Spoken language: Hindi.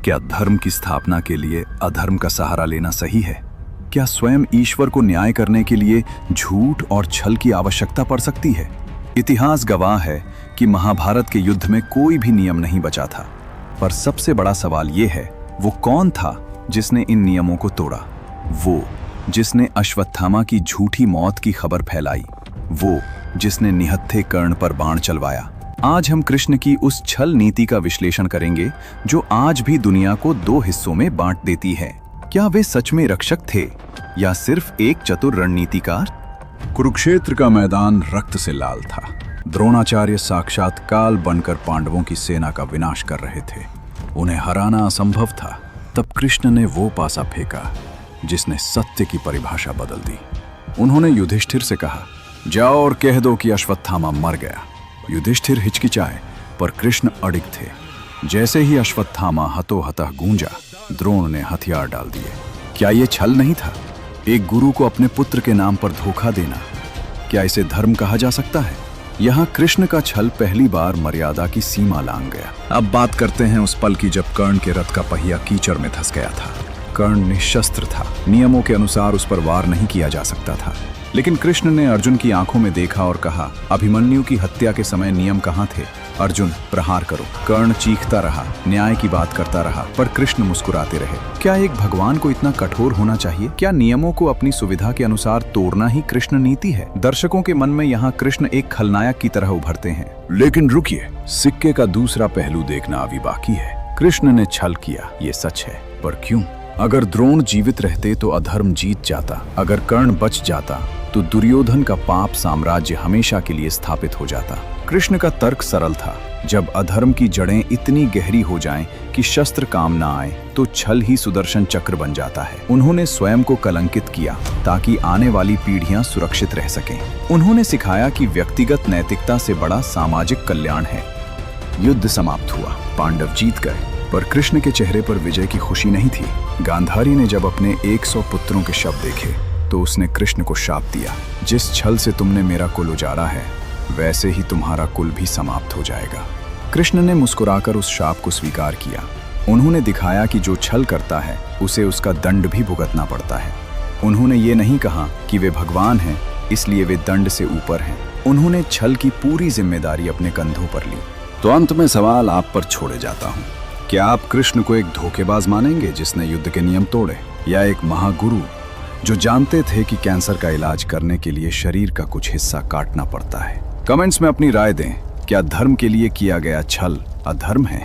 क्या धर्म की स्थापना के लिए अधर्म का सहारा लेना सही है? क्या स्वयं ईश्वर को न्याय करने के लिए झूठ और छल की आवश्यकता पड़ सकती है? इतिहास गवाह है कि महाभारत के युद्ध में कोई भी नियम नहीं बचा था। पर सबसे बड़ा सवाल ये है, वो कौन था जिसने इन नियमों को तोड़ा? वो जिसने अश्वत्थामा की झूठी मौत की खबर फैलाई, वो जिसने निहत्थे कर्ण पर बाण चलवाया। आज हम कृष्ण की उस छल नीति का विश्लेषण करेंगे जो आज भी दुनिया को दो हिस्सों में बांट देती है। क्या वे सच में रक्षक थे या सिर्फ एक चतुर रणनीतिकार? कुरुक्षेत्र का मैदान रक्त से लाल था। द्रोणाचार्य साक्षात काल बनकर पांडवों की सेना का विनाश कर रहे थे। उन्हें हराना असंभव था। तब कृष्ण ने वो पासा फेंका जिसने सत्य की परिभाषा बदल दी। उन्होंने युधिष्ठिर से कहा, जाओ और कह दो कि अश्वत्थामा मर गया। युधिष्ठिर हिचकिचाए, पर कृष्ण अडिग थे। जैसे ही अश्वत्थामा हतोहतः गूंजा, द्रोण ने हथियार डाल दिए। क्या ये छल नहीं था? एक गुरु को अपने पुत्र के नाम पर धोखा देना, क्या इसे धर्म कहा जा सकता है? यहाँ कृष्ण का छल पहली बार मर्यादा की सीमा लांघ गया। अब बात करते हैं उस पल की जब कर्ण के रथ का पहिया कीचड़ में धंस गया था। कर्ण निशस्त्र था। नियमों के अनुसार उस पर वार नहीं किया जा सकता था। लेकिन कृष्ण ने अर्जुन की आंखों में देखा और कहा, अभिमन्यु की हत्या के समय नियम कहाँ थे? अर्जुन, प्रहार करो। कर्ण चीखता रहा, न्याय की बात करता रहा, पर कृष्ण मुस्कुराते रहे। क्या एक भगवान को इतना कठोर होना चाहिए? क्या नियमों को अपनी सुविधा के अनुसार तोड़ना ही कृष्ण नीति है? दर्शकों के मन में यहाँ कृष्ण एक खलनायक की तरह उभरते हैं। लेकिन रुकिए, सिक्के का दूसरा पहलू देखना अभी बाकी है। कृष्ण ने छल किया, ये सच है, पर क्यों? अगर द्रोण जीवित रहते तो अधर्म जीत जाता। अगर कर्ण बच जाता तो दुर्योधन का पाप साम्राज्य हमेशा के लिए स्थापित हो जाता। कृष्ण का तर्क सरल था। जब अधर्म की जड़ें इतनी गहरी हो जाएं कि शस्त्र काम ना आए, तो छल ही सुदर्शन चक्र बन जाता है। उन्होंने स्वयं को कलंकित किया ताकि आने वाली पीढ़ियां सुरक्षित रह सकें। उन्होंने सिखाया कि व्यक्तिगत नैतिकता से बड़ा सामाजिक कल्याण है। युद्ध समाप्त हुआ, पांडव जीत गए, पर कृष्ण के चेहरे पर विजय की खुशी नहीं थी। गांधारी ने जब अपने 100 पुत्रों के शव देखे तो उसने कृष्ण को शाप दिया, जिस छल से तुमने मेरा कुल उजाड़ा है, वैसे ही तुम्हारा कुल भी समाप्त हो जाएगा। कृष्ण ने मुस्कुराकर उस शाप को स्वीकार किया। उन्होंने दिखाया कि जो छल करता है उसे उसका दंड भी भुगतना पड़ता है। उन्होंने ये नहीं कहा कि वे भगवान हैं इसलिए वे दंड से ऊपर हैं। उन्होंने छल की पूरी जिम्मेदारी अपने कंधों पर ली। तो अंत में सवाल आप पर छोड़े जाता हूँ, क्या आप कृष्ण को एक धोखेबाज मानेंगे जिसने युद्ध के नियम तोड़े, या एक महागुरु जो जानते थे कि कैंसर का इलाज करने के लिए शरीर का कुछ हिस्सा काटना पड़ता है? कमेंट्स में अपनी राय दें। क्या धर्म के लिए किया गया छल अधर्म है?